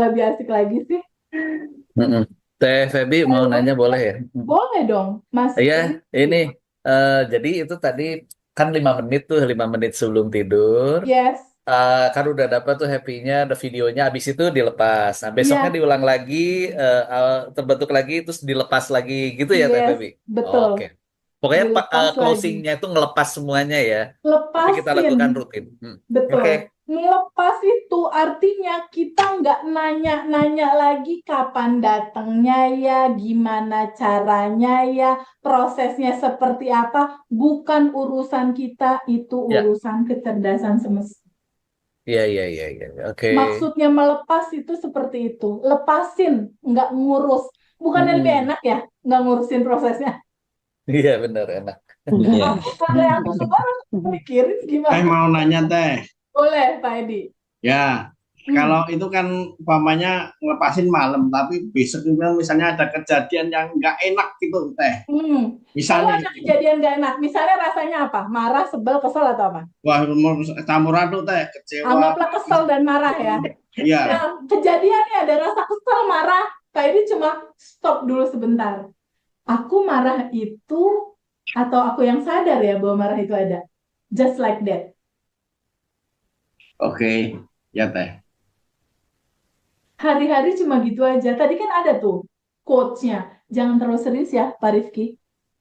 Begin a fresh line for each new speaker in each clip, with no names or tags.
lebih asik lagi sih.
Mm-mm. Teh Feby mau
Halo,
nanya boleh ya?
boleh dong, Mas
Iya,
Rizky.
ini jadi itu tadi kan 5 menit tuh, 5 menit sebelum tidur.
Yes,
Kan udah dapat tuh happy-nya, ada videonya, habis itu dilepas. Nah, besoknya
iya,
diulang lagi, terbentuk lagi, terus dilepas lagi, gitu ya Teh
yes,
Feby? Oke.
betul.
Pokoknya
Dilepas lagi.
closing-nya itu ngelepas semuanya ya. Tapi kita
Lepasin,
lakukan rutin. Oke.
betul. Ngelepas itu artinya kita nggak nanya-nanya lagi kapan datangnya ya, gimana caranya ya, prosesnya seperti apa. Bukan urusan kita, itu
Ya,
urusan kecerdasan semesta.
iya, iya, iya, iya. Oke.
Maksudnya melepas itu seperti itu. Lepasin, nggak ngurus. Bukannya lebih
Mm-mm.
enak ya, nggak ngurusin prosesnya.
Iya, benar, enak.
Aku
Iya.
kalau yang aku dengar mikirin gimana.
Mau nanya teh,
Boleh, Pak Edi.
ya
Hmm.
kalau itu kan umpamanya ngelepasin malam, tapi besok juga misalnya ada kejadian yang nggak enak gitu teh,
Hmm. Kalau
misalnya
ada
gitu.
kejadian gak enak, misalnya rasanya apa? Marah, sebel, kesel atau apa?
Wah, campur aduk teh, kecewa,
Anggaplah kesel dan marah ya.
ya.
Nah, kejadiannya ada rasa kesel, marah. Pak Edi cuma stop dulu sebentar. Aku marah itu atau aku yang sadar ya bahwa marah itu ada. Just like that.
Oke, ya teh.
Hari-hari cuma gitu aja. Tadi kan ada tuh quotes-nya. Jangan terlalu serius ya, Pak Rifki,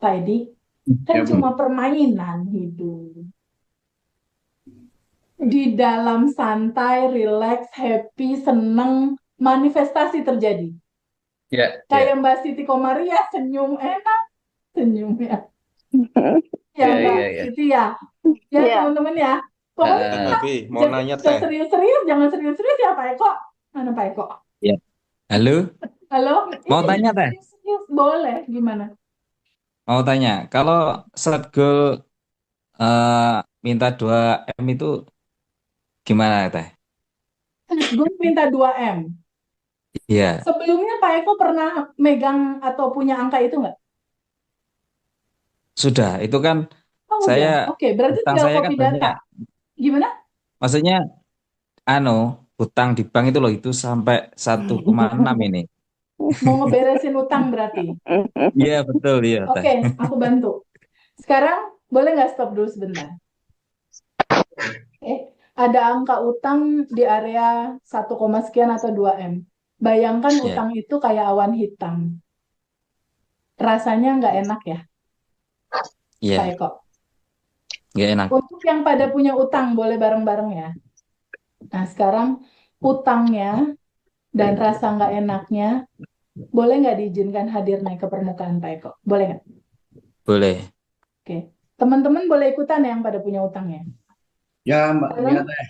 Pak Edi. Kan
Ya bu.
cuma permainan hidup. Di dalam santai, relax, happy, seneng, manifestasi terjadi.
Ya,
Kayak
ya.
Mbak Siti Komaria, senyum enak, senyum ya. Ya
Ya,
Mbak
ya, ya.
Siti ya. Ya
Iya,
teman-teman ya. Pokoknya
Teh
kita
Feby mau nanya
jangan
teh.
serius-serius, jangan serius-serius ya Pak Eko. Mana Pak Eko?
Ya. Halo,
Halo?
mau
Iya
tanya
jangan
teh?
serius-serius. Boleh, gimana?
Mau tanya, kalau set goal eh, minta 2 M itu gimana teh?
Gue minta 2 M.
Iya,
Sebelumnya Pak Eko pernah megang atau punya angka itu nggak?
sudah. Itu kan
Oh
saya
udah. Oke, berarti
hutang
tinggal
saya kan
copy data.
banyak.
Gimana?
Maksudnya, anu, hutang di bank itu loh itu sampai 1,6 ini.
Mau ngeberesin utang berarti.
Iya betul, iya teh.
Oke, aku bantu. Sekarang boleh nggak stop dulu sebentar? Ada angka utang di area 1, sekian atau 2 M. Bayangkan
Iya,
utang itu kayak awan hitam. Rasanya nggak enak ya, Pak
iya,
Eko.
nggak enak.
Untuk yang pada punya utang, boleh bareng-bareng ya. Nah, sekarang utangnya dan rasa nggak enaknya, boleh nggak diizinkan hadir naik ke permukaan, Pak Eko? Boleh nggak?
Boleh,
Oke. Teman-teman boleh ikutan yang pada punya utang ya.
Ya mbak, ya
Sekarang,
teh,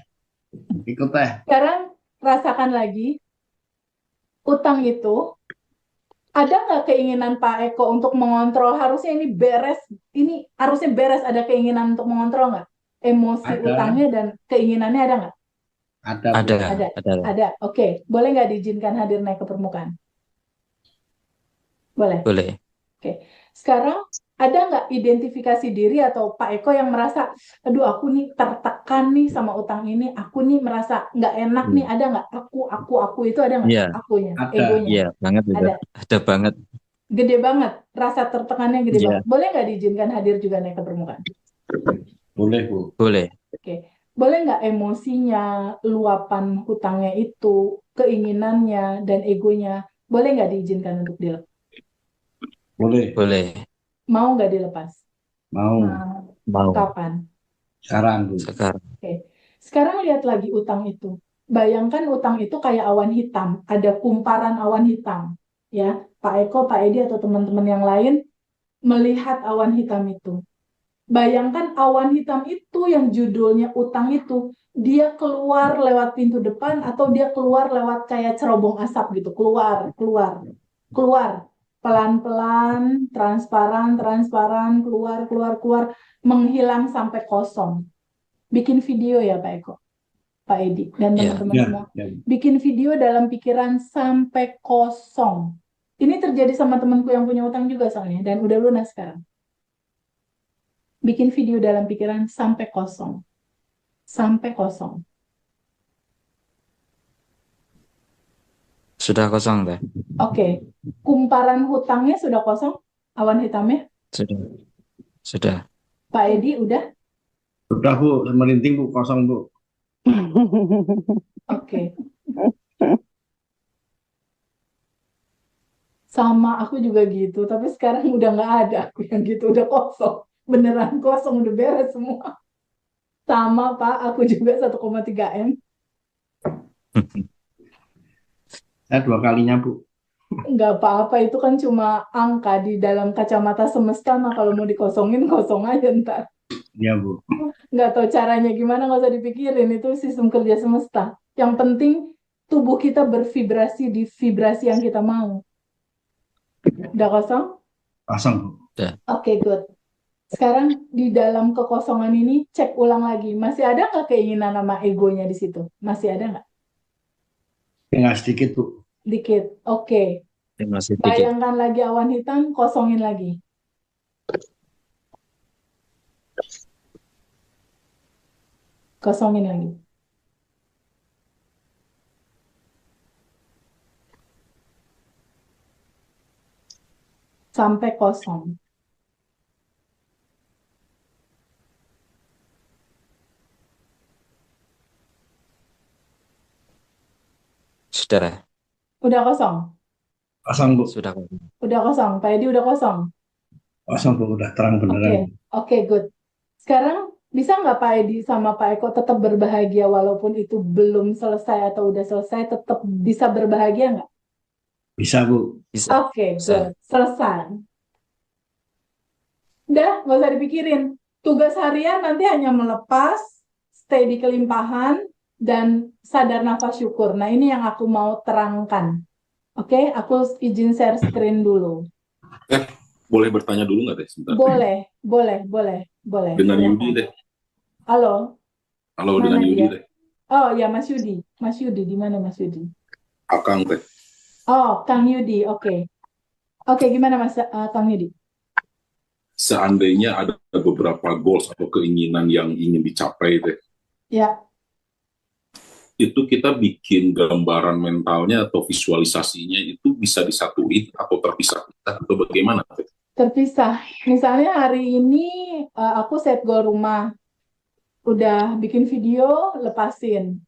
ikut teh.
sekarang rasakan lagi, utang itu ada nggak keinginan Pak Eko untuk mengontrol? Harusnya ini beres, ini harusnya beres. Ada keinginan untuk mengontrol nggak? Emosi
Ada,
utangnya dan keinginannya ada nggak?
ada bu.
Ada,
ada.
ada. Oke, boleh nggak diizinkan hadir naik ke permukaan? Boleh.
Boleh.
Oke. Sekarang ada nggak identifikasi diri atau Pak Eko yang merasa, aduh aku nih tertekan nih sama utang ini, aku nih merasa nggak enak nih,
Hmm.
ada nggak? Aku itu ada nggak?
Iya,
Akunya,
Ada.
egonya,
iya banget itu.
ada.
Ada banget.
Gede banget, rasa tertekannya gede
Iya,
banget. Boleh nggak diizinkan hadir juga naik ke permukaan?
Boleh bu.
boleh,
Oke, boleh nggak emosinya, luapan hutangnya itu, keinginannya, dan egonya, boleh nggak diizinkan untuk dilepas?
Boleh.
boleh.
Mau nggak dilepas?
Mau.
Nah,
Mau
kapan?
Sekarang bu.
sekarang.
Oke, sekarang lihat lagi utang itu. Bayangkan utang itu kayak awan hitam, ada kumparan awan hitam. Ya, Pak Eko, Pak Edi, atau teman-teman yang lain melihat awan hitam itu. Bayangkan awan hitam itu yang judulnya utang itu, dia keluar lewat pintu depan atau dia keluar lewat kayak cerobong asap gitu, keluar, keluar, keluar, pelan-pelan, transparan, transparan, keluar, keluar, keluar, menghilang sampai kosong. Bikin video ya Pak Eko, Pak Edi, dan
Iya,
teman-teman semua.
Ya, ya.
Bikin video dalam pikiran sampai kosong. Ini terjadi sama temanku yang punya utang juga soalnya, dan udah lunas sekarang. Bikin video dalam pikiran sampai kosong. Sampai kosong.
Sudah kosong teh.
Oke. Kumparan hutangnya sudah kosong? Awan hitamnya?
Sudah. Sudah.
Pak Edi udah?
Sudah Bu, merinding Bu, kosong Bu.
Oke. Sama aku juga gitu, tapi sekarang udah nggak ada aku yang gitu, udah kosong. Beneran kosong, udah beres semua. Sama Pak, aku juga 1,3 M.
Saya 2 kalinya Bu.
Nggak apa-apa, itu kan cuma angka di dalam kacamata semesta, nah kalau mau dikosongin, kosong aja ntar.
Iya Bu.
Nggak tahu caranya gimana, nggak usah dipikirin, itu sistem kerja semesta. Yang penting tubuh kita bervibrasi di vibrasi yang kita mau. Udah kosong?
Kosong Bu.
Sudah.
Oke, good. Sekarang di dalam kekosongan ini cek ulang lagi. Masih ada nggak keinginan sama egonya di situ? Masih ada nggak?
Tinggal sedikit Bu.
Dikit. Oke.
Masih dikit.
Bayangkan lagi awan hitam, kosongin lagi. Kosongin lagi. Sampai kosong.
Sudah.
Udah kosong?
Kosong Bu.
Sudah kosong.
Udah kosong. Pak Edi udah kosong?
Kosong Bu, udah terang
Oke.
beneran.
Oke, good. Sekarang bisa nggak Pak Edi sama Pak Eko tetap berbahagia walaupun itu belum selesai atau udah selesai, tetap bisa berbahagia nggak?
Bisa Bu.
Bisa.
Oke,
Bisa.
good. Selesai. Udah, nggak usah dipikirin. Tugas harian nanti hanya melepas, stay di kelimpahan, dan sadar nafas syukur. Nah, ini yang aku mau terangkan. Oke, aku izin share screen dulu.
Boleh bertanya dulu nggak deh sebentar?
Boleh.
Dengan
Silakan.
Yudi deh.
Halo,
Halo,
mana
dengan Yudi
dia?
deh.
Oh ya, Mas Yudi. Mas Yudi, di mana Mas Yudi?
Akang teh.
Oh, Kang Yudi, oke. Oke, gimana Mas Kang Yudi?
Seandainya ada beberapa goals atau keinginan yang ingin dicapai teh,
Ya,
itu kita bikin gambaran mentalnya atau visualisasinya itu bisa disatuin atau terpisah-pisah atau bagaimana teh?
terpisah. Misalnya hari ini aku set goal rumah, udah bikin video, lepasin.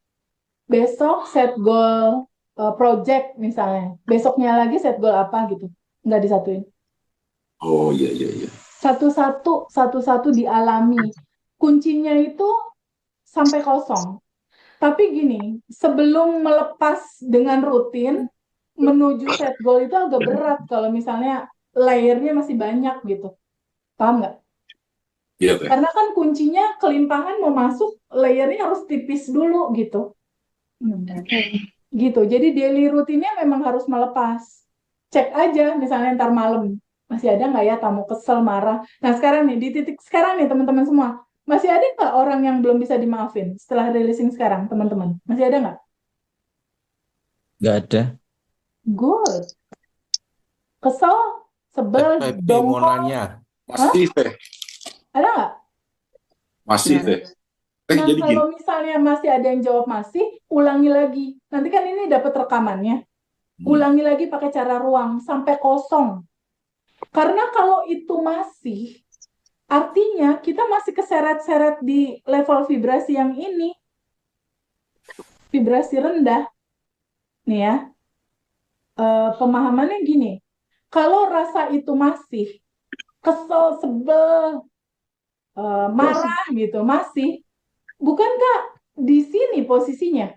Besok set goal project misalnya. Besoknya lagi set goal apa gitu. Nggak disatuin.
Oh iya.
Satu-satu dialami. Kuncinya itu sampai kosong. Tapi gini, sebelum melepas dengan rutin, menuju set goal itu agak berat kalau misalnya layernya masih banyak gitu. Paham nggak?
Iya teh.
Karena kan kuncinya kelimpahan mau masuk, layernya harus tipis dulu gitu. Gitu. Jadi daily rutinnya memang harus melepas. Cek aja misalnya ntar malam. Masih ada nggak ya tamu kesel, marah. Nah sekarang nih, di titik sekarang nih teman-teman semua. Masih ada nggak orang yang belum bisa dimaafin setelah releasing sekarang, teman-teman? Masih ada nggak?
Nggak ada.
Good. Kesel, sebel,
Pepi mau
dongkol.
nanya.
Masih teh.
Ada nggak?
Masih teh.
Nah,
Jadi gini.
kalau misalnya masih ada yang jawab masih, ulangi lagi. Nanti kan ini dapat rekamannya. Ulangi lagi pakai cara ruang sampai kosong. Karena kalau itu masih, artinya kita masih keseret-seret di level vibrasi yang ini. Vibrasi rendah. Nih ya. Pemahamannya gini. Kalau rasa itu masih kesel, sebel, marah gitu, masih. Bukankah di sini posisinya?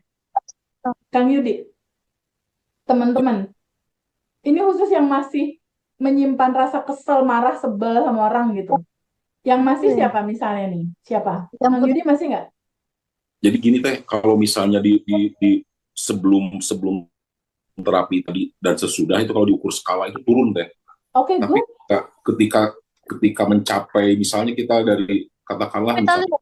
Kang Yudi, teman-teman, ini khusus yang masih menyimpan rasa kesel, marah, sebel sama orang gitu. Yang masih siapa misalnya nih? Siapa? Kang Yudi masih nggak?
Jadi gini teh, kalau misalnya di sebelum terapi tadi dan sesudah itu kalau diukur skala itu turun teh.
Oke,
Tapi
good.
ketika mencapai misalnya kita dari katakanlah misalnya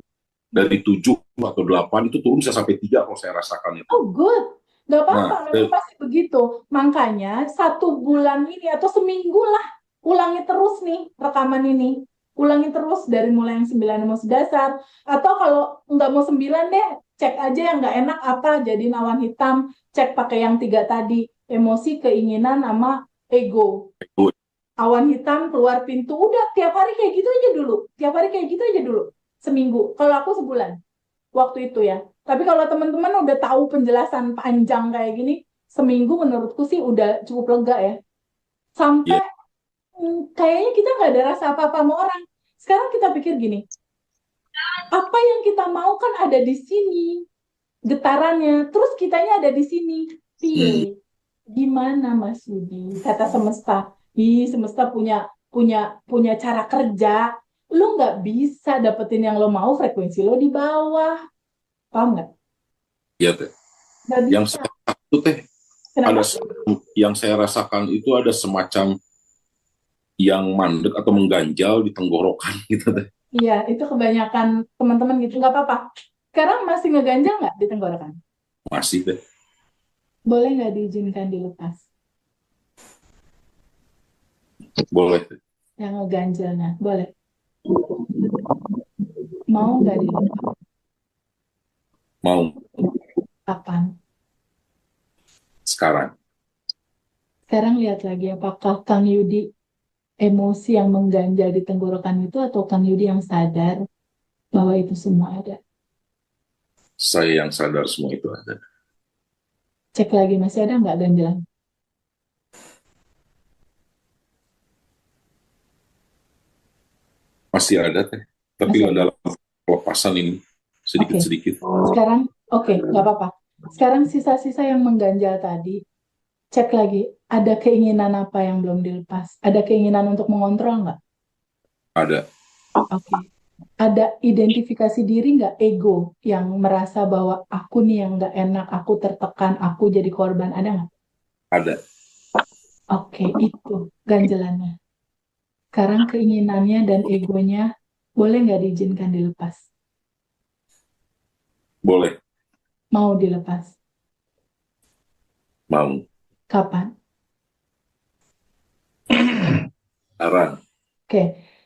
dari 7 atau 8 itu turun bisa sampai 3 kalau saya rasakan itu.
Oh, good. Nggak apa-apa,
Nah,
memang pasti begitu. Makanya 1 bulan ini atau seminggu lah, ulangi terus nih rekaman ini. Ulangi terus dari mulai yang 9 emosi dasar. Atau kalau nggak mau 9 deh, cek aja yang nggak enak apa, jadiin awan hitam. Cek pakai yang 3 tadi. emosi, keinginan, sama ego.
Ego.
Awan hitam keluar pintu, udah tiap hari kayak gitu aja dulu. Tiap hari kayak gitu aja dulu. Seminggu. Kalau aku sebulan. Waktu itu ya. Tapi kalau teman-teman udah tahu penjelasan panjang kayak gini, seminggu menurutku sih udah cukup lega ya. Sampai
Ya,
kayaknya kita nggak ada rasa apa-apa sama orang. Sekarang kita pikir gini, apa yang kita mau kan ada di sini, getarannya. Terus kitanya ada di sini.
hmm,
Piye? Gimana Mas Yudi? Kata semesta. Ih, semesta punya punya punya cara kerja. Lo nggak bisa dapetin yang lo mau, frekuensi lo di bawah. Paham nggak?
ya teh.
Nggak
Yang
bisa.
saya itu teh
Kenapa?
yang saya rasakan itu ada semacam yang mandek atau mengganjal di tenggorokan gitu teh.
Iya, itu kebanyakan teman-teman gitu. Nggak apa-apa. Sekarang masih ngeganjal nggak di tenggorokan?
Masih teh.
Boleh nggak diizinkan dilepas?
Boleh teh.
Yang ngeganjalnya. Boleh. Mau nggak dilepas?
Mau
Kapan?
sekarang.
Sekarang lihat lagi, apakah Kang Yudi emosi yang mengganjal di tenggorokan itu atau Kang Yudi yang sadar bahwa itu semua ada?
Saya yang sadar semua itu ada.
Cek lagi, masih ada nggak ganjalan?
Masih ada teh. Tapi
Masih ada.
dalam pelepasan ini
Oke.
sedikit-sedikit.
Sekarang, oke, nggak apa-apa. Sekarang sisa-sisa yang mengganjal tadi, cek lagi, ada keinginan apa yang belum dilepas? Ada keinginan untuk mengontrol nggak?
Ada.
Oke. Ada identifikasi diri nggak, ego yang merasa bahwa aku nih yang nggak enak, aku tertekan, aku jadi korban, ada nggak?
Ada.
Oke, itu ganjalannya. Sekarang keinginannya dan egonya boleh nggak diizinkan dilepas?
Boleh.
Mau dilepas?
Mau.
Kapan?
Sekarang.
Oke,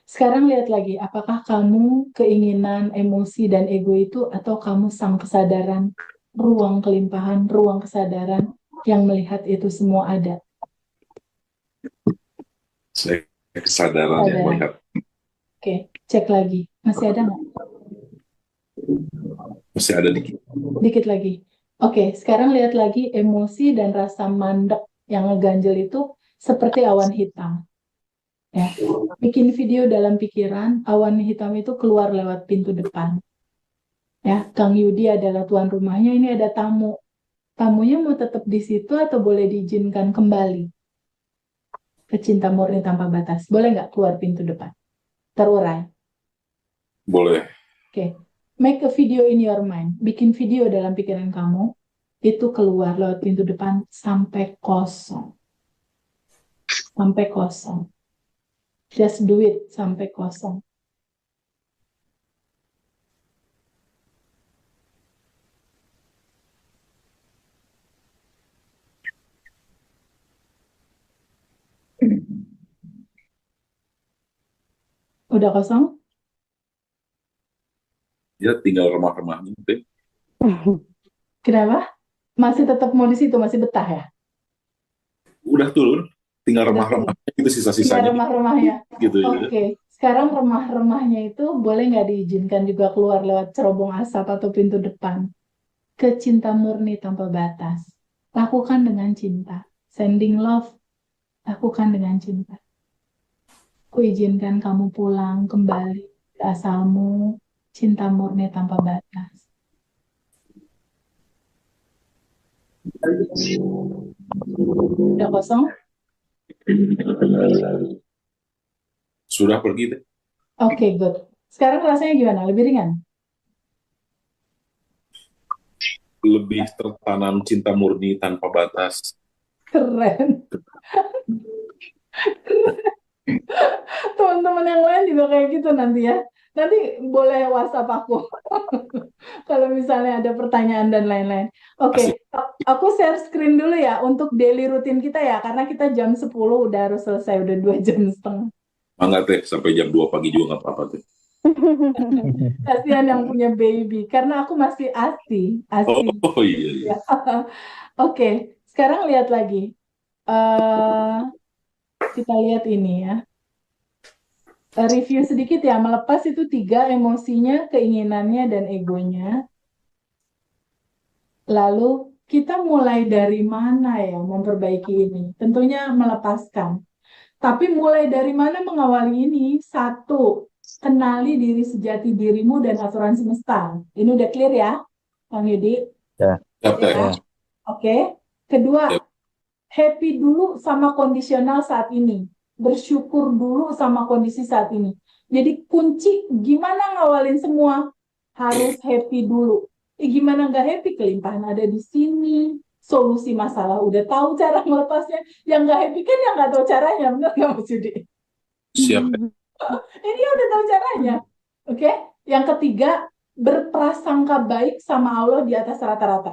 sekarang lihat lagi, apakah kamu keinginan, emosi, dan ego itu atau kamu sang kesadaran, ruang kelimpahan, ruang kesadaran yang melihat itu semua ada?
Saya kesadaran yang
Kesadaran.
melihat.
Oke, cek lagi. Masih ada nggak?
Masih ada dikit.
Dikit lagi. Oke, sekarang lihat lagi emosi dan rasa mandek yang ngeganjel itu seperti awan hitam. Ya, bikin video dalam pikiran, awan hitam itu keluar lewat pintu depan. Ya, Kang Yudi adalah tuan rumahnya, ini ada tamu. Tamunya mau tetap di situ atau boleh diizinkan kembali ke Cinta Murni Tanpa Batas? Boleh nggak keluar pintu depan? Terurai.
Boleh.
Oke, make a video in your mind. Bikin video dalam pikiran kamu, itu keluar lewat pintu depan sampai kosong. Sampai kosong. Just do it sampai kosong. Udah kosong?
Ya tinggal remah-remahnya teh.
Kenapa? Masih tetap mau di situ, masih betah ya?
Udah turun. Tinggal
Udah turun.
remah-remahnya itu
Tinggal
sisa-sisanya
remah-remahnya.
gitu ya.
Oke, sekarang remah-remahnya itu boleh nggak diizinkan juga keluar lewat cerobong asap atau pintu depan ke Cinta Murni Tanpa Batas. Lakukan dengan cinta. Sending love, lakukan dengan cinta. Ku izinkan kamu pulang kembali ke asalmu, Cinta Murni Tanpa Batas. Udah kosong?
Sudah pergi teh.
Oke, good. Sekarang rasanya gimana? Lebih ringan?
Lebih tertanam cinta murni tanpa batas.
Keren. Teman-teman yang lain juga kayak gitu nanti ya. Nanti boleh WhatsApp aku kalau misalnya ada pertanyaan dan lain-lain.
Asik.
Oke, aku share screen dulu ya untuk daily rutin kita ya, karena kita jam 10 udah harus selesai, udah 2 jam setengah.
Mangga teh sampai jam 2 pagi juga nggak apa-apa teh.
Kasihan yang punya baby, karena aku masih ASI.
Oh iya, iya.
Ya. Oke, Sekarang lihat lagi. Eh, kita lihat ini ya. Review sedikit ya. Melepas itu 3, emosinya, keinginannya, dan egonya. Lalu kita mulai dari mana ya memperbaiki ini? Tentunya melepaskan. Tapi mulai dari mana mengawali ini? 1, kenali diri sejati dirimu dan aturan semesta. Ini udah clear ya, Bang Yudi?
Ya.
Siap, Teh.
Ya. Oke. Kedua, happy dulu sama kondisional saat ini. Bersyukur dulu sama kondisi saat ini. Jadi kunci gimana ngawalin semua? Harus happy dulu. Gimana nggak happy? Kelimpahan ada di sini. Solusi masalah udah tahu cara melepasnya. Yang nggak happy kan yang nggak tahu caranya. Benar nggak Mas Yudi?
Siap, Teh.
Ini udah tahu caranya. Oke. Yang ketiga, berprasangka baik sama Allah di atas rata-rata.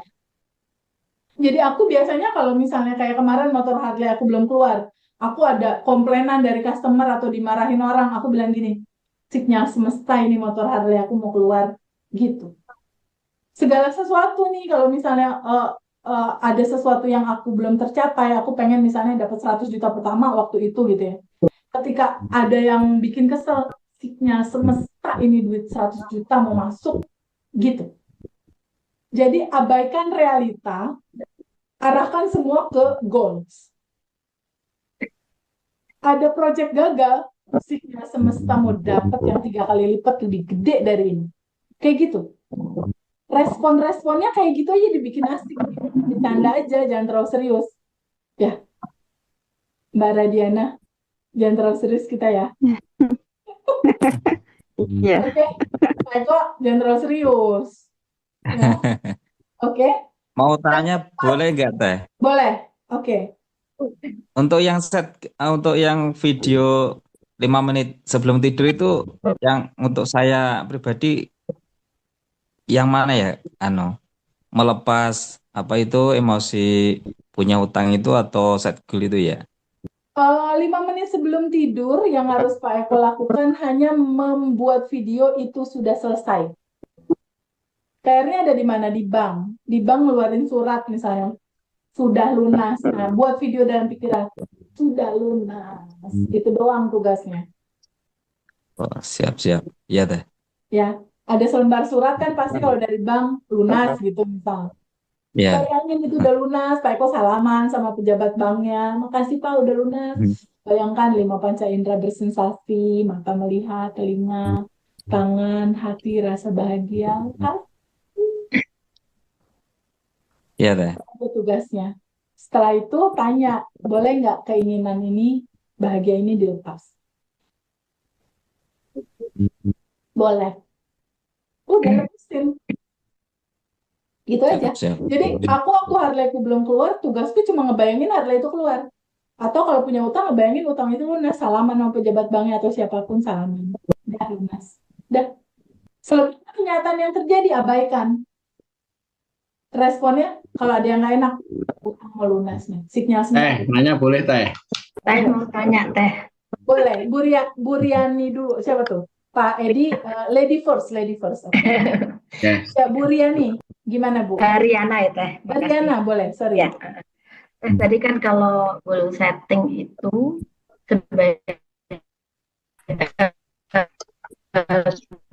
Jadi aku biasanya kalau misalnya kayak kemarin motor Harley aku belum keluar, aku ada komplainan dari customer atau dimarahin orang, aku bilang gini, sinyal semesta ini motor Harley aku mau keluar, gitu. Segala sesuatu nih kalau misalnya ada sesuatu yang aku belum tercapai, aku pengen misalnya dapat 100 juta pertama waktu itu gitu ya. Ketika ada yang bikin kesel, sinyal semesta ini duit 100 juta mau masuk, gitu. Jadi abaikan realita, arahkan semua ke goals. Ada project gagal, sinyal semesta mau dapat yang 3 kali lipat lebih gede dari ini. Kayak gitu. Respon-responnya kayak gitu aja dibikin asik. Bercanda aja, jangan terlalu serius. Ya, Mbak Radiana, jangan terlalu serius kita ya.
Iya.
Oke, Pak Eko, jangan terlalu serius. Ya. Oke,
Mau tanya boleh nggak Teh?
boleh. Oke.
Untuk yang video 5 menit sebelum tidur itu yang untuk saya pribadi yang mana ya? Melepas apa itu emosi punya utang itu atau set goal itu ya?
5 menit sebelum tidur yang harus Pak Eko lakukan hanya membuat video itu sudah selesai. PR-nya ada di mana? Di bank. Di bank ngeluarin surat misalnya. Sudah lunas. Nah, buat video dalam pikiran. Sudah lunas. Itu doang tugasnya.
Oh, siap-siap. Iya Teh.
Ya, ada selembar surat kan pasti kalau dari bank lunas gitu misal.
Ya.
Bayangin itu udah lunas, Pak Eko salaman sama pejabat banknya. Makasih Pak udah lunas. Bayangkan 5 panca indera bersensasi, mata melihat, telinga, tangan, hati, rasa bahagia. Kan
Iya Teh.
itu tugasnya. Setelah itu tanya, boleh nggak keinginan ini, bahagia ini dilepas? Boleh. Udah lepasin. Gitu aja.
Siap-siap.
Jadi aku Harley-ku belum keluar, tugasku cuma ngebayangin Harley itu keluar. Atau kalau punya utang, ngebayangin utang itu lunas, salaman sama pejabat banknya atau siapapun salaman. Udah lunas. Udah. Selebihnya kenyataan yang terjadi, abaikan. Responnya, kalau ada yang nggak enak, utang mau lunas nih. Sinyal semesta.
Nanya boleh Teh.
Teh mau tanya Teh.
Boleh. Buriani dulu. Siapa tuh? Pak Edi, lady first. Oke.
Ya.
Ya, Bu Riani, gimana Bu?
Riana ya Teh. Makasih.
Riana, boleh, sorry.
Ya. Tadi kan kalau goal setting itu sebaiknya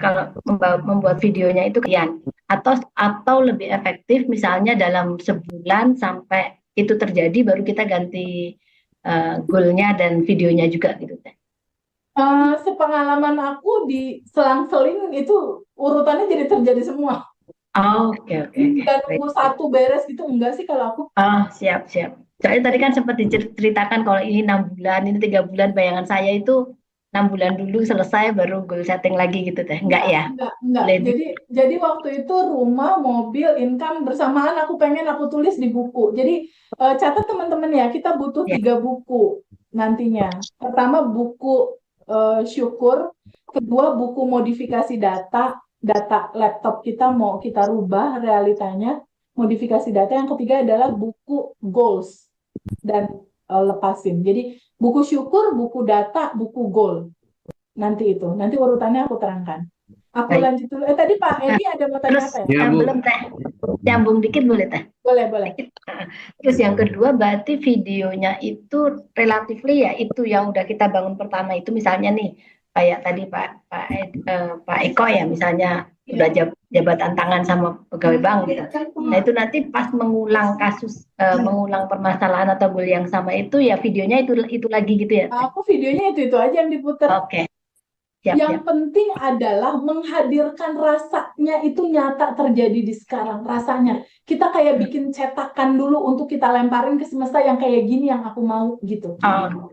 kalau membuat videonya itu kalian atau lebih efektif misalnya dalam sebulan sampai itu terjadi baru kita ganti goalnya dan videonya juga gitu Teh.
Sepengalaman aku di selang-seling itu urutannya jadi terjadi semua.
Oke.
Dan nunggu satu beres gitu enggak sih kalau aku.
Siap. Soalnya tadi kan sempat diceritakan kalau ini 6 bulan, ini 3 bulan, bayangan saya itu 6 bulan dulu selesai baru goal setting lagi gitu Teh. Enggak ya?
Enggak. Jadi waktu itu rumah, mobil, income bersamaan aku tulis di buku. Jadi catat teman-teman ya, kita butuh 3 buku nantinya. Pertama buku syukur, kedua buku modifikasi data laptop kita mau kita rubah realitanya, modifikasi data. Yang ketiga adalah buku goals dan lepasin. Jadi buku syukur, buku data, buku goal. Nanti urutannya aku terangkan. Aku
Baik.
lanjut dulu. Tadi Pak Edi ada mau tanya
Terus
apa ya?
Ya, Bu.
belum teh, nyambung dikit boleh teh?
Boleh, boleh.
Terus yang kedua berarti videonya itu relatifly ya itu yang udah kita bangun pertama itu misalnya nih kayak tadi Pak Eko ya misalnya udah jabatan tangan sama pegawai bank gitu. Nah itu nanti pas mengulang kasus mengulang permasalahan atau goal yang sama itu ya videonya itu lagi gitu ya.
Aku videonya itu aja yang diputar.
Oke. Siap,
Yang
siap.
penting adalah menghadirkan rasanya itu nyata terjadi di sekarang. Rasanya. Kita kayak bikin cetakan dulu untuk kita lemparin ke semesta yang kayak gini yang aku mau gitu.
Oh,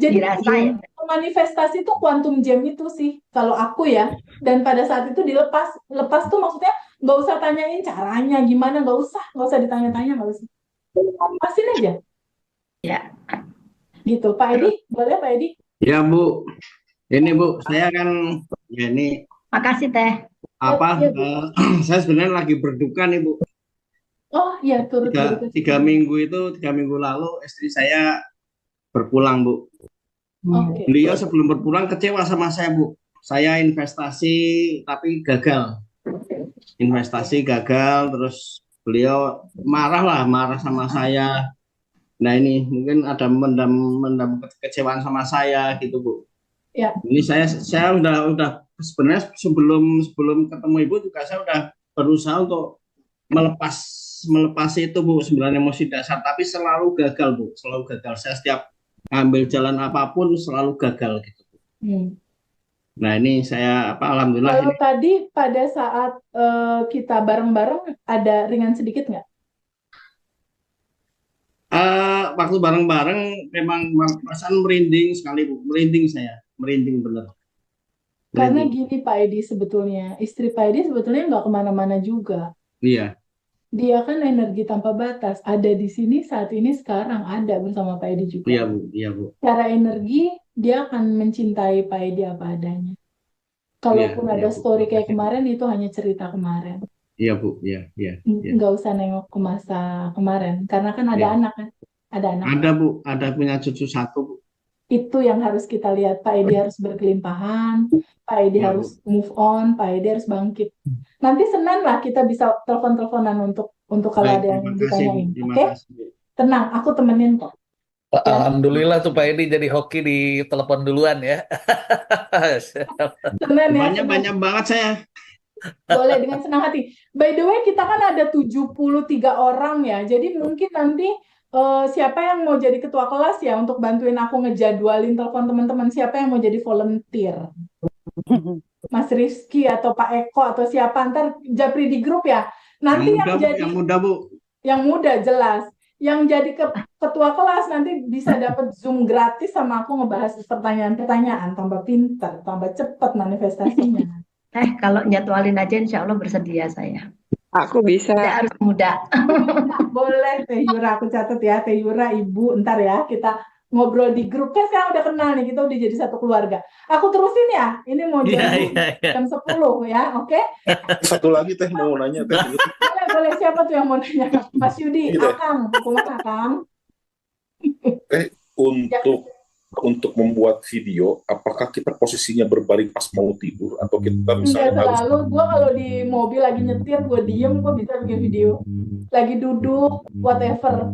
Jadi
dirasa ya.
manifestasi itu quantum jam itu sih kalau aku ya. Dan pada saat itu lepas tuh maksudnya nggak usah tanyain caranya gimana, nggak usah ditanya-tanya, nggak usah. Lepasin aja.
Ya.
Gitu. Pak Edi, boleh Pak Edi?
Ya, Bu. Ini, Bu, saya kan ya ini
Makasih teh.
apa
Ya, Bu.
saya sebenarnya lagi berduka nih, Bu.
Oh iya, turut berduka.
Tiga minggu lalu istri saya berpulang, Bu.
Oke.
Beliau sebelum berpulang kecewa sama saya, Bu. Saya investasi tapi gagal. Investasi gagal, terus beliau marah sama saya. Nah ini mungkin ada mendam kekecewaan sama saya gitu, Bu.
Ya.
Ini saya udah sebenarnya sebelum ketemu Ibu juga saya udah berusaha untuk melepas itu, Bu, 9 emosi dasar, tapi selalu gagal, Bu. Selalu gagal. Saya setiap ambil jalan apapun selalu gagal gitu. Nah ini saya alhamdulillah.
Kalau tadi pada saat kita bareng-bareng ada ringan sedikit nggak?
Waktu bareng-bareng memang perasaan merinding sekali, Bu. Merinding bener.
Karena gini Pak Edi sebetulnya, istri Pak Edi sebetulnya nggak kemana-mana juga.
Iya.
Dia kan energi tanpa batas, ada di sini saat ini sekarang ada bersama Pak Edi juga.
Iya, Bu. Iya, Bu.
Secara energi dia akan mencintai Pak Edi apa adanya. Kalaupun ada story kayak kemarin itu hanya cerita kemarin.
Iya, Bu. Iya.
Nggak usah nengok ke masa kemarin, karena kan ada anak kan, ada anak.
Ada, Bu. Ada punya cucu 1, Bu.
Itu yang harus kita lihat. Pak Edi harus berkelimpahan, Pak Edi harus move on, Pak Edi harus bangkit. Nanti Senin lah kita bisa telepon-teleponan untuk kalau ada yang ditanyain. Oke? Tenang, aku temenin kok.
Alhamdulillah tuh Pak Edi jadi hoki di telepon duluan ya.
Senin ya.
Banyak banget saya.
Boleh dengan senang hati. By the way, kita kan ada 73 orang ya. Jadi mungkin nanti siapa yang mau jadi ketua kelas ya untuk bantuin aku ngejadwalin telepon teman-teman, siapa yang mau jadi volunteer? Mas Rizky atau Pak Eko atau siapa, ntar japri di grup ya. Nanti yang
muda, Bu.
Yang muda jelas. Yang jadi ketua kelas nanti bisa dapat Zoom gratis sama aku ngebahas pertanyaan-pertanyaan, tambah pintar, tambah cepat manifestasinya.
Kalau nyatualin aja insya Allah bersedia saya.
Aku bisa.
Tidak harus muda.
Boleh Teh Yura, aku catat ya Teh Yura, Ibu, ntar ya kita ngobrol di grup. Kan sekarang udah kenal nih, kita udah jadi satu keluarga. Aku terusin ya, ini mau jam 10 ya, oke?
Satu lagi Teh mau nanya Teh.
Boleh, siapa tuh yang mau nanya? Mas Yudi, Akang, Akang.
Untuk membuat video, apakah kita posisinya berbaring pas mau tidur atau kita misalnya
harus? Enggak terlalu, gue kalau di mobil lagi nyetir, gue diem, gue bisa bikin video. Lagi duduk, whatever.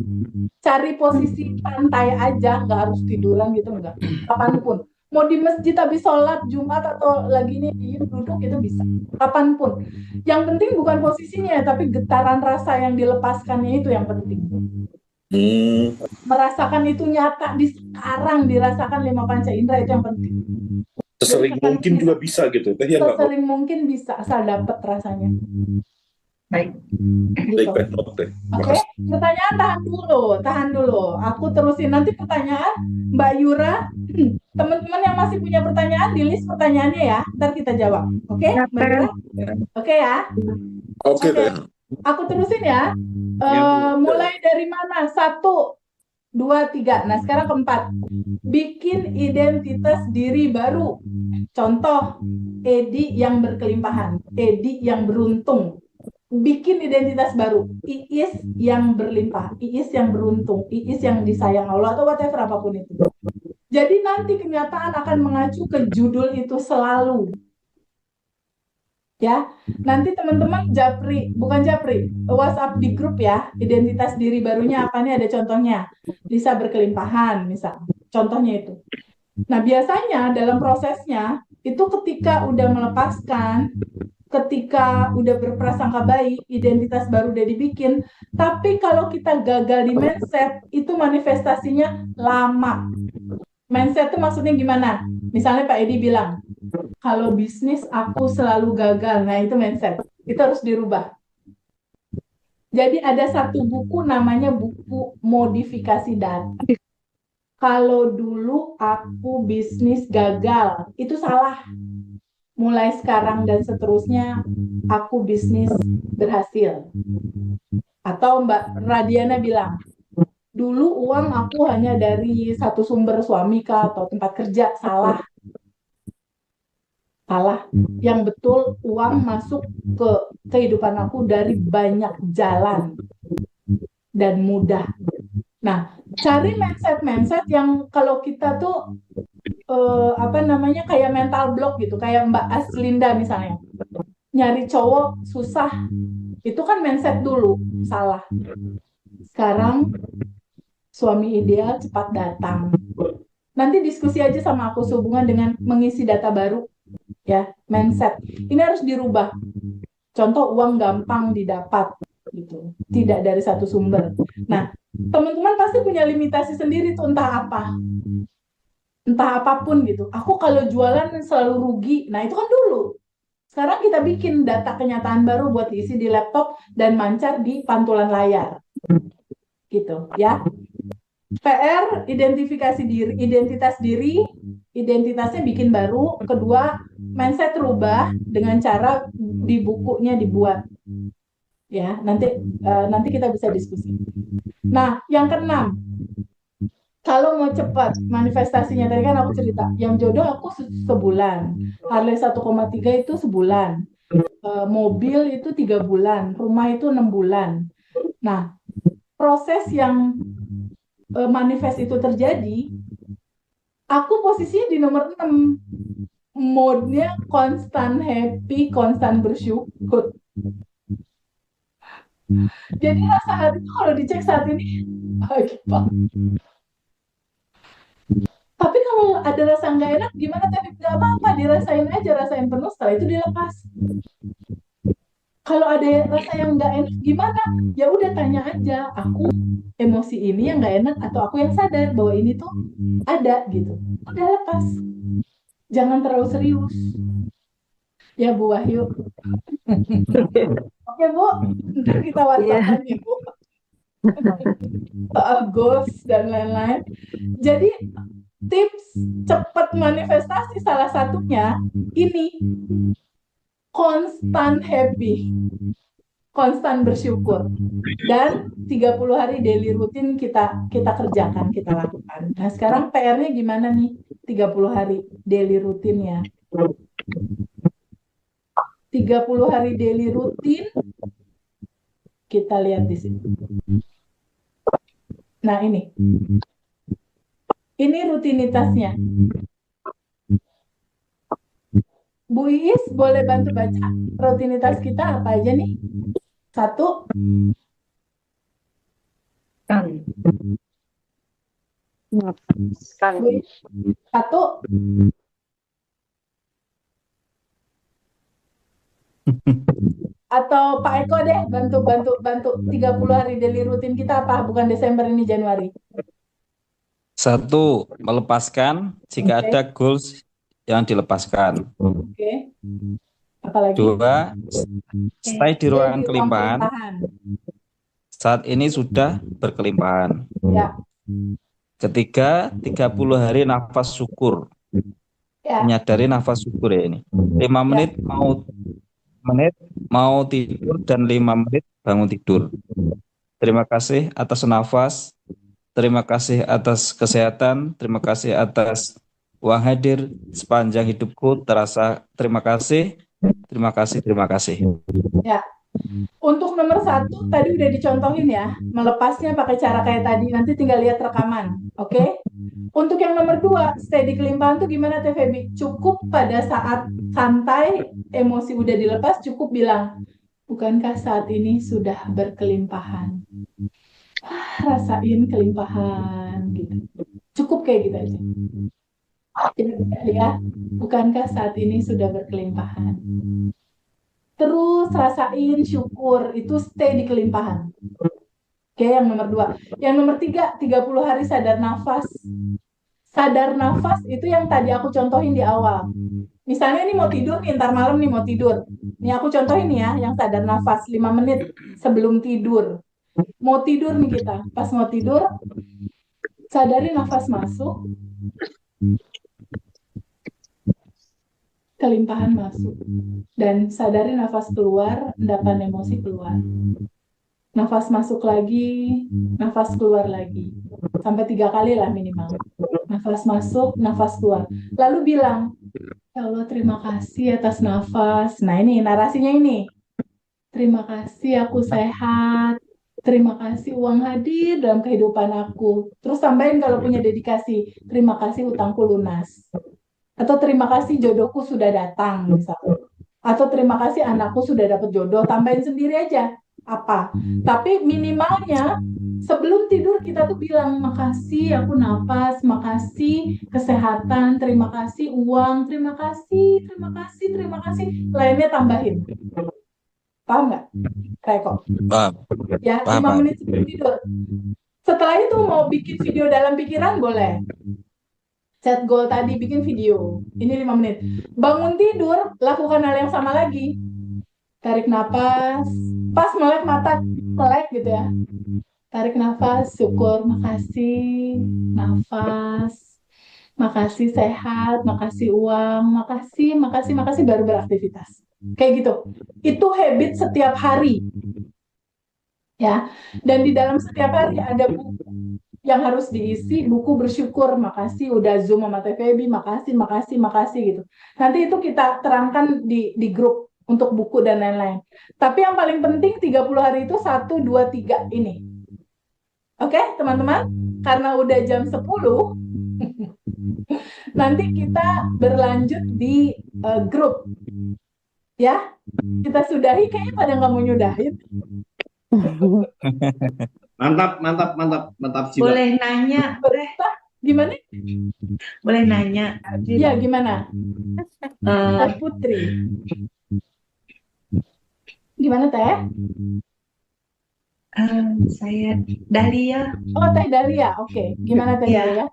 Cari posisi santai aja, nggak harus tiduran gitu, enggak. Kapanpun. Mau di masjid habis sholat Jumat atau lagi nih diem duduk itu bisa. Kapanpun. Yang penting bukan posisinya, tapi getaran rasa yang dilepaskannya itu yang penting. Merasakan itu nyata di sekarang, dirasakan 5 panca indera itu yang penting.
Sesering mungkin juga bisa gitu.
Sesering mungkin bisa, asal dapat rasanya.
Baik.
Gitu. Oke, pertanyaan tahan dulu. Aku terusin nanti pertanyaan Mbak Yura. Teman-teman yang masih punya pertanyaan, di list pertanyaannya ya. Ntar kita jawab. Oke, Mbak Yura? Oke ya?
Oke.
Aku terusin ya. Mulai dari mana? 1, 2, 3. Nah, sekarang keempat. Bikin identitas diri baru. Contoh, Edi yang berkelimpahan, Edi yang beruntung. Bikin identitas baru. Iis yang berlimpah, Iis yang beruntung, Iis yang disayang Allah, atau whatever apapun itu. Jadi nanti kenyataan akan mengacu ke judul itu selalu. Ya, nanti teman-teman japri, bukan japri, WhatsApp di grup ya, identitas diri barunya apa nih, ada contohnya. Lisa berkelimpahan, misal. Contohnya itu. Nah, biasanya dalam prosesnya, itu ketika udah melepaskan, ketika udah berprasangka baik, identitas baru udah dibikin, tapi kalau kita gagal di mindset, itu manifestasinya lama. Mindset itu maksudnya gimana? Misalnya Pak Edi bilang, kalau bisnis aku selalu gagal. Nah, itu mindset. Itu harus dirubah. Jadi ada satu buku namanya buku modifikasi data. Kalau dulu aku bisnis gagal, itu salah. Mulai sekarang dan seterusnya aku bisnis berhasil. Atau Mbak Radiana bilang, dulu uang aku hanya dari satu sumber suami kah atau tempat kerja, salah. Salah. Yang betul uang masuk ke kehidupan aku dari banyak jalan dan mudah. Nah, cari mindset-mindset yang kalau kita tuh kayak mental block gitu, kayak Mbak Aslinda misalnya. Nyari cowok susah. Itu kan mindset dulu, salah. Sekarang suami ideal cepat datang. Nanti diskusi aja sama aku sehubungan dengan mengisi data baru. Ya, mindset. Ini harus dirubah. Contoh uang gampang didapat gitu. Tidak dari satu sumber. Nah, teman-teman pasti punya limitasi sendiri tuh entah apa. Entah apapun gitu. Aku kalau jualan selalu rugi. Nah, itu kan dulu. Sekarang kita bikin data kenyataan baru buat diisi di laptop dan mancar di pantulan layar. Gitu, ya. PR, identifikasi diri, identitasnya bikin baru. Kedua, mindset rubah dengan cara di bukunya dibuat. Ya, nanti kita bisa diskusi. Nah, yang keenam, kalau mau cepat manifestasinya, tadi kan aku cerita, yang jodoh aku sebulan, Harley 1,3 itu sebulan, mobil itu 3 bulan, rumah itu 6 bulan. Nah, proses yang manifest itu terjadi, aku posisinya di nomor 6. Mode-nya konstan happy, konstan bersyukur. Jadi rasa hati itu kalau dicek saat ini bahagia banget. Tapi kalau ada rasa nggak enak, gimana tadi? Nggak apa-apa, dirasain aja, rasain penuh, setelah itu dilepas. Kalau ada rasa yang nggak enak, gimana? Ya udah tanya aja, aku emosi ini yang nggak enak atau aku yang sadar bahwa ini tuh ada gitu. Udah lepas. Jangan terlalu serius. Ya Bu Wahyu. Oke Bu, ntar kita WhatsApp nih Bu. Soal goals dan lain-lain. Jadi tips cepat manifestasi salah satunya ini konstan happy, konstan bersyukur, dan 30 hari daily rutin kita kerjakan, kita lakukan. Nah sekarang PR-nya gimana nih 30 hari daily rutinnya? 30 hari daily rutin kita lihat di sini. Nah ini rutinitasnya. Bu Iis boleh bantu baca rutinitas kita apa aja nih? 1.
Kan.
Bu Iis. 1. Atau Pak Eko deh bantu 30 hari daily rutin kita apa? Bukan Desember ini, Januari.
1. Melepaskan jika
Oke.
ada goals yang dilepaskan.
Oke. Apalagi?
2. Stay di ruangan kelimpahan. Saat ini sudah berkelimpahan.
Ya.
3. 30 hari nafas syukur.
Ya.
Menyadari nafas syukur ya ini. 5 menit mau tidur dan 5 menit bangun tidur. Terima kasih atas nafas. Terima kasih atas kesehatan. Terima kasih atas uang hadir sepanjang hidupku terasa. Terima kasih. Terima kasih. Terima kasih.
Ya. Untuk nomor satu tadi udah dicontohin ya, melepasnya pakai cara kayak tadi. Nanti tinggal lihat rekaman, oke? Untuk yang nomor dua, stay di kelimpahan tuh gimana Teh Febi? Cukup pada saat santai, emosi udah dilepas, cukup bilang, bukankah saat ini sudah berkelimpahan? Rasain kelimpahan gitu. Cukup kayak gitu aja. Jadi ya, bukankah saat ini sudah berkelimpahan? Terus rasain syukur, itu stay di kelimpahan. Oke, yang nomor dua. Yang nomor tiga, 30 hari sadar nafas. Sadar nafas itu yang tadi aku contohin di awal. Misalnya ini mau tidur nih, ntar malam nih mau tidur. Nih aku contohin nih ya, yang sadar nafas 5 menit sebelum tidur. Mau tidur nih kita, pas mau tidur, sadari nafas masuk, kelimpahan masuk. Dan sadari nafas keluar, endapan emosi keluar. Nafas masuk lagi, nafas keluar lagi. Sampai 3 kali lah minimal. Nafas masuk, nafas keluar. Lalu bilang, ya Allah terima kasih atas nafas. Nah ini narasinya ini. Terima kasih aku sehat. Terima kasih uang hadir dalam kehidupan aku. Terus tambahin kalau punya dedikasi. Terima kasih utangku lunas. Atau terima kasih jodohku sudah datang misalnya. Atau terima kasih anakku sudah dapat jodoh. Tambahin sendiri aja. Apa? Tapi minimalnya sebelum tidur kita tuh bilang makasih aku napas, makasih kesehatan, terima kasih uang, terima kasih, terima kasih, terima kasih. Lainnya tambahin. Paham nggak? Kayak kok.
Paham,
Ya,
paham,
5
paham.
menit sebelum tidur. Setelah itu mau bikin video dalam pikiran boleh. Set goal tadi bikin video. Ini 5 menit. Bangun tidur, lakukan hal yang sama lagi. Tarik napas, pas melek mata melek gitu ya. Tarik nafas, syukur, makasih, nafas, makasih sehat, makasih uang, makasih, makasih, makasih, baru beraktivitas. Kayak gitu. Itu habit setiap hari. Ya, dan di dalam setiap hari ada buku yang harus diisi, buku bersyukur, makasih udah Zoom sama Teh Febi, makasih, makasih, makasih gitu. Nanti itu kita terangkan di grup untuk buku dan lain-lain. Tapi yang paling penting 30 hari itu 1, 2, 3 ini. Oke, teman-teman? Karena udah jam 10, nanti kita berlanjut di grup. Ya, kita sudahi, kayaknya pada nggak mau nyudahin.
Mantap, mantap, mantap, mantap jiwa.
Boleh nanya,
Betah, gimana?
boleh nanya.
Ya, gimana?
Eh,
Teh Putri. Gimana, Teh?
saya Dahlia.
Oh, Teh Dahlia. Oke. Gimana, Teh
Ya.
Dahlia?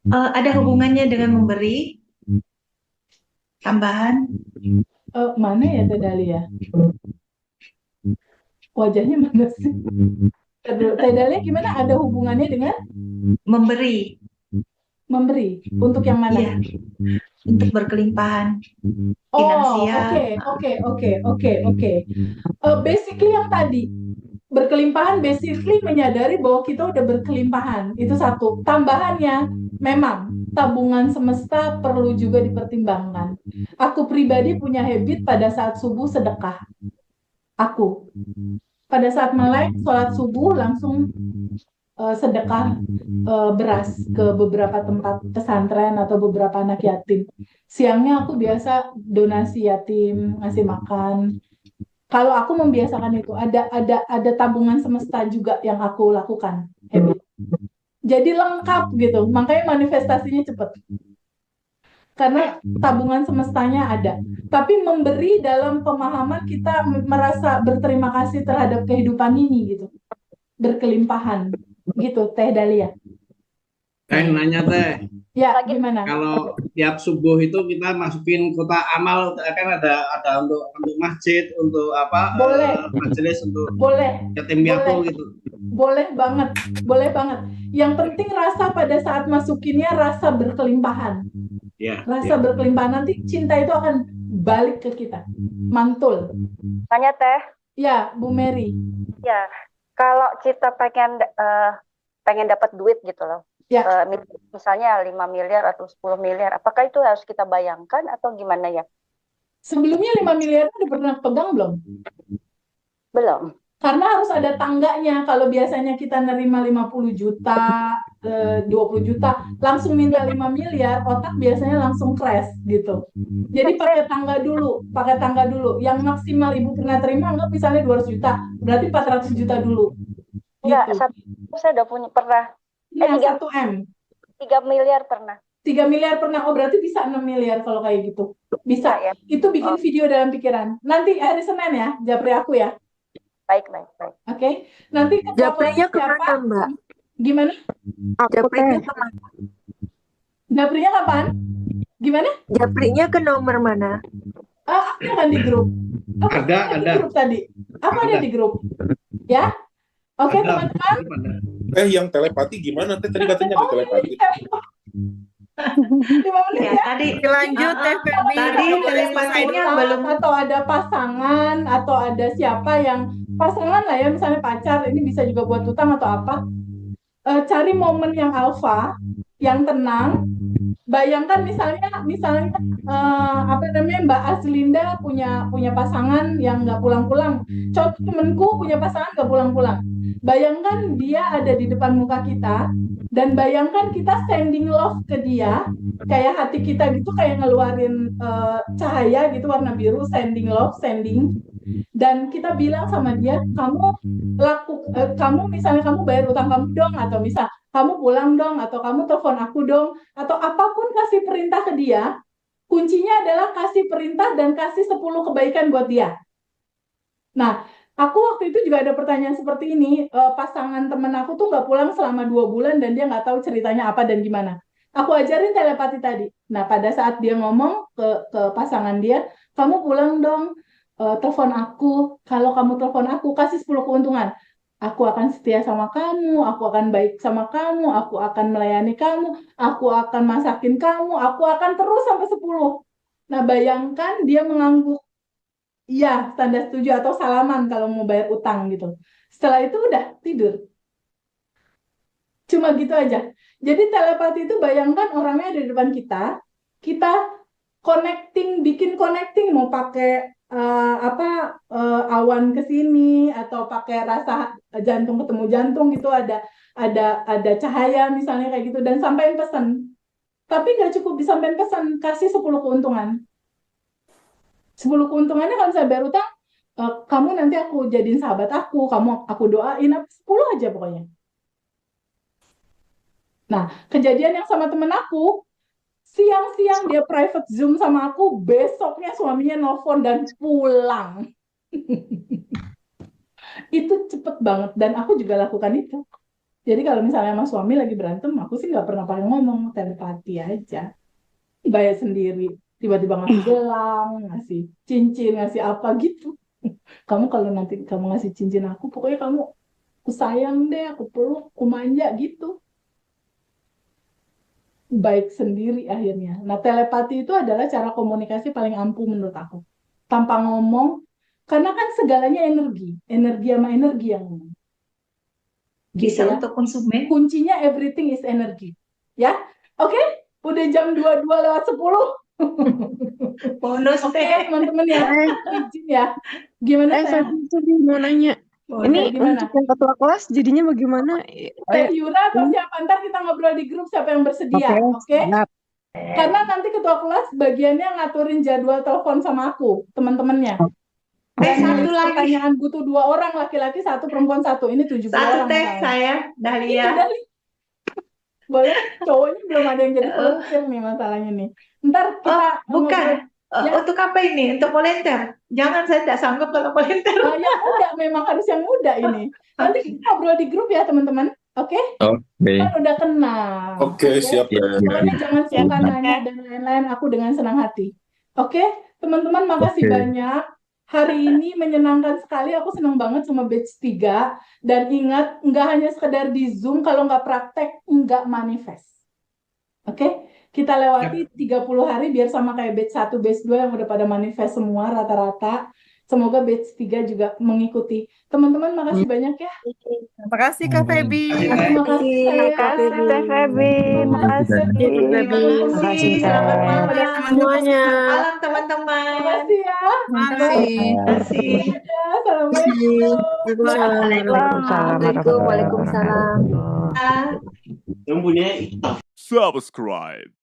Ada hubungannya dengan memberi tambahan?
Mana ya Teh Dahlia? Wajahnya mana sih? Teh Dahlia gimana? Ada hubungannya dengan
Memberi,
memberi? Untuk yang mana?
iya, untuk berkelimpahan
Oh,
finansial.
oke. Basically yang tadi, berkelimpahan basically menyadari bahwa kita udah berkelimpahan. Itu satu. Tambahannya, memang tabungan semesta perlu juga dipertimbangkan. Aku pribadi punya habit pada saat subuh sedekah. Aku. Pada saat melek, sholat subuh langsung sedekah beras ke beberapa tempat pesantren atau beberapa anak yatim. Siangnya aku biasa donasi yatim, ngasih makan. Kalau aku membiasakan itu, ada tabungan semesta juga yang aku lakukan. Habit. Jadi lengkap gitu, makanya manifestasinya cepat. Karena tabungan semestanya ada. Tapi memberi dalam pemahaman kita merasa berterima kasih terhadap kehidupan ini gitu. Berkelimpahan. Gitu, Teh Dahlia.
Nanya Teh,
Ya, gimana?
kalau tiap subuh itu kita masukin kotak amal, kan ada untuk masjid, untuk apa?
Boleh.
Majelis untuk
Boleh.
yatim piatu gitu.
Boleh banget. Boleh banget. Yang penting rasa pada saat masukinnya rasa berkelimpahan.
Ya.
Rasa berkelimpahan, nanti cinta itu akan balik ke kita. Mantul.
Tanya Teh,
Ya, Bu Mary.
ya kalau kita pengen dapat duit gitu loh,
Ya.
misalnya 5 miliar atau 10 miliar, apakah itu harus kita bayangkan atau gimana ya?
Sebelumnya 5 miliar udah pernah pegang belum?
Belum.
Karena harus ada tangganya. Kalau biasanya kita nerima 50 juta, 20 juta, langsung minta 5 miliar, otak biasanya langsung crash gitu. Jadi pakai tangga dulu. Yang maksimal Ibu pernah terima nggak misalnya 200 juta, berarti 400 juta dulu.
Enggak,
Gitu.
saya udah punya pernah.
Ya,
3
1M.
3 miliar pernah.
3 miliar pernah. Oh, berarti bisa 6 miliar kalau kayak gitu. Bisa.
Ya.
Itu bikin video dalam pikiran. Nanti hari Senin ya, japri aku ya.
Baik.
Oke. Nanti ketua
Japrinya
kelas siapa?
kemana, Mbak?
Gimana?
Japrinya kemana?
Japrinya kapan? Gimana?
Japrinya ke nomor mana?
Apa yang di grup? Apa
Ada.
di grup tadi? Apa ada di grup? Ya? Oke,
Ada.
teman-teman.
Yang telepati gimana? Tadi katanya ada telepati.
5 menit
Ya,
ya.
tadi
Lanjut, Teh Feby.
tadi telepatinya belum.
Atau ada pasangan atau ada siapa yang pasangan lah ya, misalnya pacar, ini bisa juga buat utang atau apa. Cari momen yang alfa, yang tenang. Bayangkan misalnya apa namanya, Mbak Aslinda punya pasangan yang nggak pulang-pulang. Contoh temenku punya pasangan nggak pulang-pulang. Bayangkan dia ada di depan muka kita dan bayangkan kita sending love ke dia, kayak hati kita gitu kayak ngeluarin cahaya gitu warna biru, sending love, dan kita bilang sama dia, kamu misalnya kamu bayar utang kamu dong, atau misal kamu pulang dong, atau kamu telepon aku dong, atau apapun, kasih perintah ke dia. Kuncinya adalah kasih perintah dan kasih 10 kebaikan buat dia. Nah, aku waktu itu juga ada pertanyaan seperti ini. Pasangan temen aku tuh nggak pulang selama 2 bulan dan dia nggak tahu ceritanya apa dan gimana. Aku ajarin telepati tadi. Nah, pada saat dia ngomong ke pasangan dia, kamu pulang dong, telepon aku. Kalau kamu telepon aku, kasih 10 keuntungan. Aku akan setia sama kamu, aku akan baik sama kamu, aku akan melayani kamu, aku akan masakin kamu, aku akan terus sampai 10. Nah, bayangkan dia mengangguk. Iya, tanda setuju atau salaman kalau mau bayar utang gitu. Setelah itu udah tidur. Cuma gitu aja. Jadi telepati itu bayangkan orangnya ada di depan kita bikin connecting, mau pakai awan ke sini atau pakai rasa jantung ketemu jantung gitu, ada cahaya misalnya kayak gitu, dan sampaikan pesan. Tapi nggak cukup disampaikan pesan, kasih 10 keuntungan. 10 keuntungannya kalau misalnya bayar utang, kamu nanti aku jadiin sahabat aku doain, 10 aja pokoknya. Nah, kejadian yang sama temen aku, siang-siang dia private Zoom sama aku, besoknya suaminya nelfon dan pulang. Itu cepet banget, dan aku juga lakukan itu. Jadi kalau misalnya sama suami lagi berantem, aku sih nggak pernah pakai ngomong, telepati aja. Bayar sendiri, tiba-tiba ngasih gelang, ngasih cincin, ngasih apa gitu. Kamu kalau nanti kamu ngasih cincin aku, pokoknya aku sayang deh, aku peluk, aku manja gitu. Baik sendiri akhirnya. Nah, telepati itu adalah cara komunikasi paling ampuh menurut aku. Tanpa ngomong, karena kan segalanya energi sama energi yang ngomong.
Bisa
ya.
untuk konsumen.
Kuncinya everything is energy. Ya, oke? Udah jam 22:10.
Bonus
Oke, teman-teman ya. Izin ya. Gimana saya?
Saya mau nanya. Ini
gimana?
untuk yang ketua kelas jadinya bagaimana?
Teh Yura atau siapa? Ntar kita ngobrol di grup siapa yang bersedia. Oke? Karena nanti ketua kelas bagiannya ngaturin jadwal telepon sama aku, teman-temannya.
Satu lagi.
Pertanyaan butuh 2 orang, laki-laki 1, perempuan 1. Ini 70 orang.
Satu teh saya, Dahlia.
Boleh, cowoknya belum ada yang jadi volunteer nih masalahnya nih. Ntar kita
bukan. Untuk apa ini? Untuk volunteer. Jangan, saya tidak sanggup kalau volunteer.
Yang muda, memang harus yang muda ini. Nanti kita ngobrol di grup ya teman-teman. Oke? Kan udah kenal.
Oke, siap ya.
Pokoknya jangan suka nanya dan lain-lain, aku dengan senang hati. Oke? Teman-teman, makasih banyak. Hari ini menyenangkan sekali, aku senang banget sama batch 3. Dan ingat, nggak hanya sekedar di Zoom, kalau nggak praktek, nggak manifest. Oke? Kita lewati 30 hari biar sama kayak batch 1, batch 2 yang udah pada manifest semua rata-rata. Semoga batch 3 juga mengikuti. Teman-teman makasih banyak ya.
Terima kasih Kak Feby.
Terima kasih saya.
Makasih Teh Feby, makasih.
Terima kasih.
Makasih,
Selamat
Teh.
malam.
Semuanya.
Malam teman-teman.
Terima kasih ya.
Terima kasih.
Ya, assalamualaikum.
Waalaikumsalam.
Ah.
Yang punya
Subscribe.